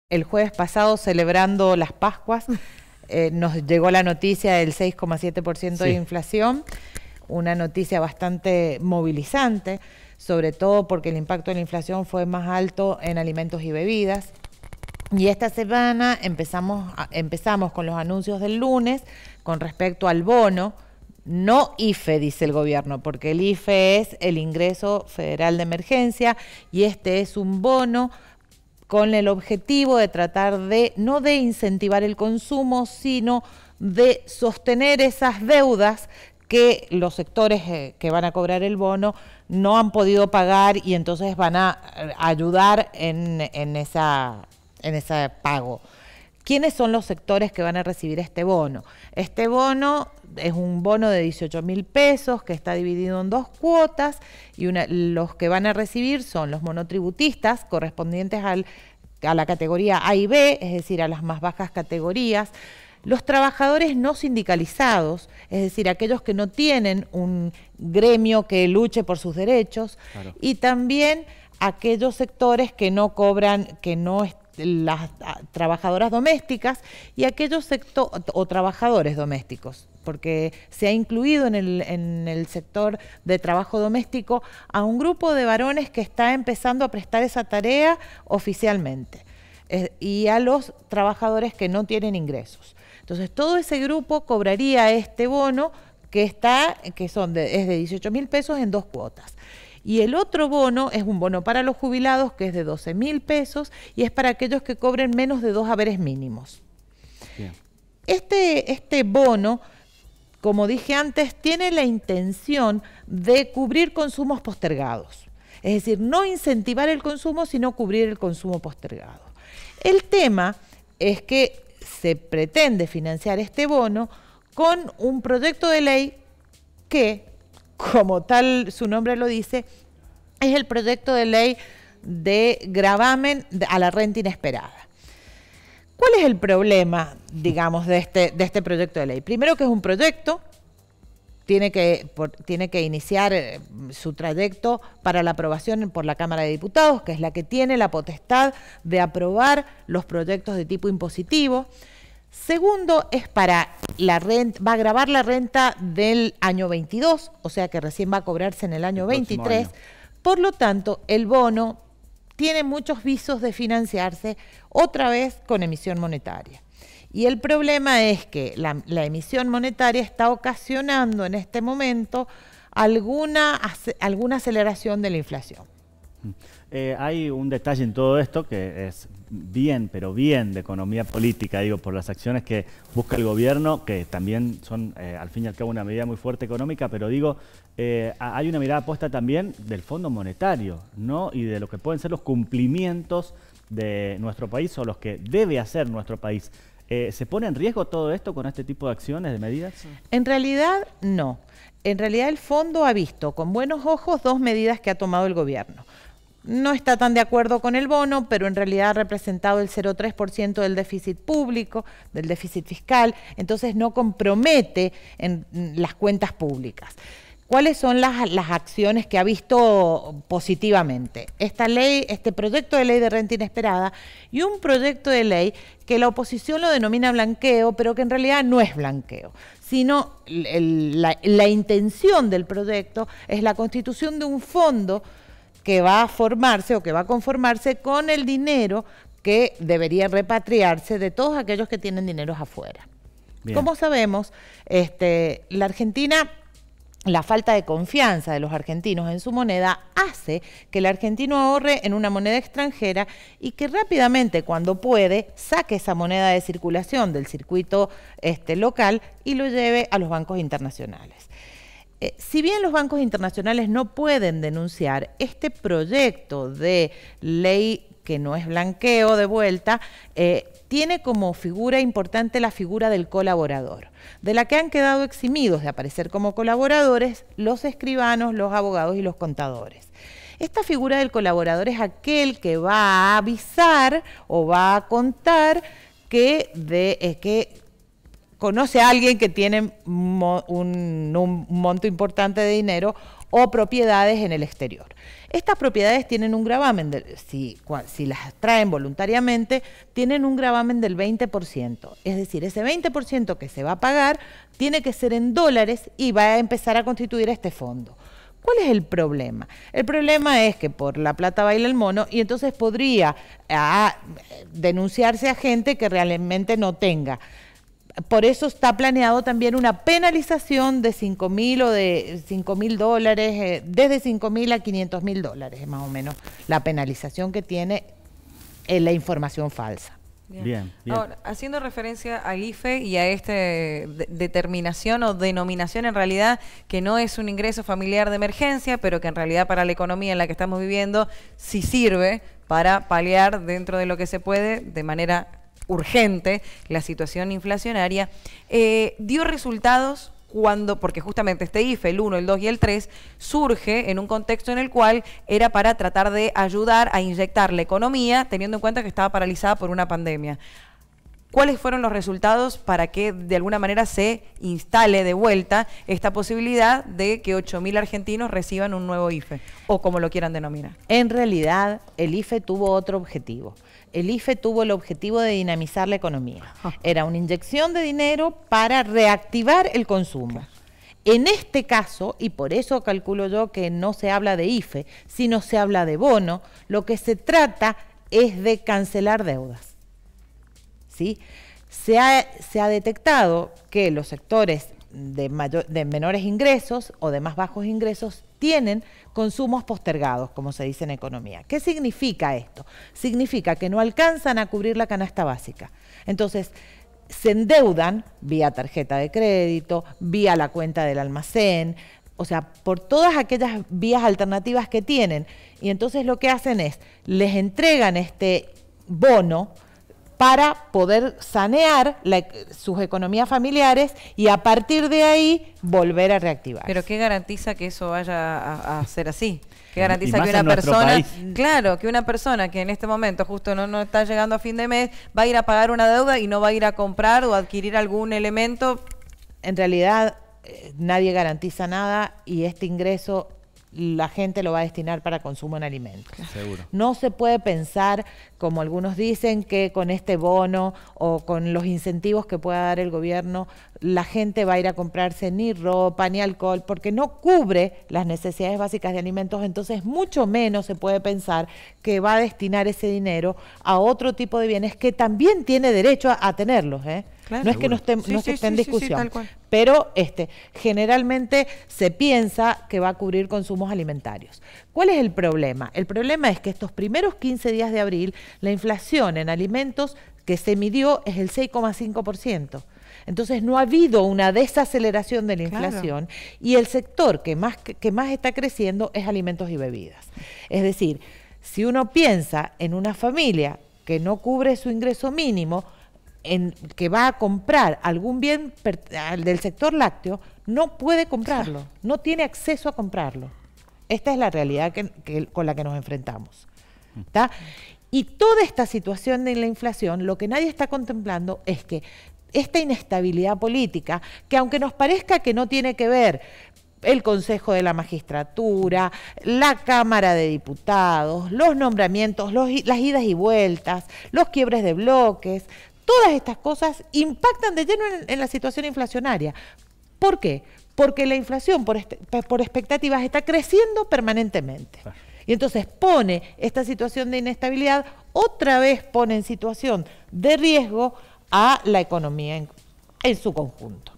El jueves pasado, celebrando las Pascuas, nos llegó la noticia del 6,7% de inflación, una noticia bastante movilizante, sobre todo porque el impacto de la inflación fue más alto en alimentos y bebidas. Y esta semana empezamos con los anuncios del lunes con respecto al bono, no IFE, dice el gobierno, porque el IFE es el ingreso federal de emergencia y este es un bono con el objetivo de tratar de, no de incentivar el consumo, sino de sostener esas deudas que los sectores que van a cobrar el bono no han podido pagar y entonces van a ayudar en ese pago. ¿Quiénes son los sectores que van a recibir este bono? Este bono es un bono de 18.000 pesos que está dividido en dos cuotas y los que van a recibir son los monotributistas correspondientes a la categoría A y B, es decir, a las más bajas categorías, los trabajadores no sindicalizados, es decir, aquellos que no tienen un gremio que luche por sus derechos, claro, y también aquellos sectores que no cobran, las trabajadoras domésticas y aquellos o trabajadores domésticos, porque se ha incluido en el sector de trabajo doméstico a un grupo de varones que está empezando a prestar esa tarea oficialmente, y a los trabajadores que no tienen ingresos. Entonces, todo ese grupo cobraría este bono es de 18.000 pesos en dos cuotas. Y el otro bono es un bono para los jubilados que es de 12.000 pesos y es para aquellos que cobren menos de 2 haberes mínimos. Bien. Este bono, como dije antes, tiene la intención de cubrir consumos postergados. Es decir, no incentivar el consumo, sino cubrir el consumo postergado. El tema es que se pretende financiar este bono con un proyecto de ley que, como tal su nombre lo dice, es el proyecto de ley de gravamen a la renta inesperada. ¿Cuál es el problema, digamos, de este proyecto de ley? Primero, que es un proyecto, tiene que iniciar su trayecto para la aprobación por la Cámara de Diputados, que es la que tiene la potestad de aprobar los proyectos de tipo impositivo. Segundo, es para la renta, va a gravar la renta del año 22, o sea que recién va a cobrarse en el año 23. Por lo tanto, el bono tiene muchos visos de financiarse otra vez con emisión monetaria. Y el problema es que la emisión monetaria está ocasionando en este momento alguna aceleración de la inflación. Hay un detalle en todo esto que es bien, pero bien de economía política, digo, por las acciones que busca el gobierno, que también son, al fin y al cabo, una medida muy fuerte económica, pero digo, hay una mirada puesta también del Fondo Monetario, ¿no? Y de lo que pueden ser los cumplimientos de nuestro país o los que debe hacer nuestro país. ¿Se pone en riesgo todo esto con este tipo de acciones, de medidas? En realidad, no. En realidad, el fondo ha visto con buenos ojos dos medidas que ha tomado el gobierno. No está tan de acuerdo con el bono, pero en realidad ha representado el 0,3% del déficit público, del déficit fiscal, entonces no compromete en las cuentas públicas. ¿Cuáles son las acciones que ha visto positivamente? Esta ley, este proyecto de ley de renta inesperada y un proyecto de ley que la oposición lo denomina blanqueo, pero que en realidad no es blanqueo, sino la intención del proyecto es la constitución de un fondo que va a formarse o que va a conformarse con el dinero que debería repatriarse de todos aquellos que tienen dineros afuera. Bien. Como sabemos, la Argentina, la falta de confianza de los argentinos en su moneda hace que el argentino ahorre en una moneda extranjera y que rápidamente, cuando puede, saque esa moneda de circulación del circuito local y lo lleve a los bancos internacionales. Si bien los bancos internacionales no pueden denunciar, este proyecto de ley, que no es blanqueo de vuelta, tiene como figura importante la figura del colaborador, de la que han quedado eximidos de aparecer como colaboradores los escribanos, los abogados y los contadores. Esta figura del colaborador es aquel que va a avisar o va a contar que conoce a alguien que tiene un monto importante de dinero o propiedades en el exterior. Estas propiedades tienen un gravamen, si las traen voluntariamente, tienen un gravamen del 20%. Es decir, ese 20% que se va a pagar tiene que ser en dólares y va a empezar a constituir este fondo. ¿Cuál es el problema? El problema es que por la plata baila el mono y entonces podría denunciarse a gente que realmente no tenga. Por eso está planeado también una penalización de 5.000 o de $5.000, desde 5.000 a $500.000, es más o menos la penalización que tiene la información falsa. Bien. Ahora, haciendo referencia al IFE y a esta determinación o denominación en realidad que no es un ingreso familiar de emergencia, pero que en realidad para la economía en la que estamos viviendo sí sirve para paliar dentro de lo que se puede de manera urgente la situación inflacionaria, dio resultados porque justamente este IFE, el 1, el 2 y el 3, surge en un contexto en el cual era para tratar de ayudar a inyectar la economía, teniendo en cuenta que estaba paralizada por una pandemia. ¿Cuáles fueron los resultados para que de alguna manera se instale de vuelta esta posibilidad de que 8.000 argentinos reciban un nuevo IFE, o como lo quieran denominar? En realidad, el IFE tuvo otro objetivo. El IFE tuvo el objetivo de dinamizar la economía. Era una inyección de dinero para reactivar el consumo. En este caso, y por eso calculo yo que no se habla de IFE, sino se habla de bono, lo que se trata es de cancelar deudas. ¿Sí? Se ha detectado que los sectores de menores ingresos o de más bajos ingresos tienen consumos postergados, como se dice en economía. ¿Qué significa esto? Significa que no alcanzan a cubrir la canasta básica. Entonces, se endeudan vía tarjeta de crédito, vía la cuenta del almacén, o sea, por todas aquellas vías alternativas que tienen. Y entonces lo que hacen es, les entregan este bono para poder sanear sus economías familiares y a partir de ahí volver a reactivar. ¿Pero qué garantiza que eso vaya a ser así? ¿Qué garantiza que una persona, claro, que una persona que en este momento justo no está llegando a fin de mes, va a ir a pagar una deuda y no va a ir a comprar o adquirir algún elemento? En realidad nadie garantiza nada y este ingreso la gente lo va a destinar para consumo en alimentos. Seguro. No se puede pensar, como algunos dicen, que con este bono o con los incentivos que pueda dar el gobierno, la gente va a ir a comprarse ni ropa ni alcohol, porque no cubre las necesidades básicas de alimentos, entonces mucho menos se puede pensar que va a destinar ese dinero a otro tipo de bienes que también tiene derecho a tenerlos, ¿eh? Claro, no es que no esté en discusión, pero generalmente se piensa que va a cubrir consumos alimentarios. ¿Cuál es el problema? El problema es que estos primeros 15 días de abril, la inflación en alimentos que se midió es el 6,5%. Entonces no ha habido una desaceleración de la inflación y el sector que más está creciendo es alimentos y bebidas. Es decir, si uno piensa en una familia que no cubre su ingreso mínimo, que va a comprar algún bien del sector lácteo, no puede comprarlo, no tiene acceso a comprarlo. Esta es la realidad con la que nos enfrentamos. ¿Está? Y toda esta situación de la inflación, lo que nadie está contemplando es que esta inestabilidad política, que aunque nos parezca que no tiene que ver el Consejo de la Magistratura, la Cámara de Diputados, los nombramientos, las idas y vueltas, los quiebres de bloques, todas estas cosas impactan de lleno en la situación inflacionaria. ¿Por qué? Porque la inflación por expectativas está creciendo permanentemente. Y entonces pone esta situación de inestabilidad, otra vez pone en situación de riesgo a la economía en su conjunto.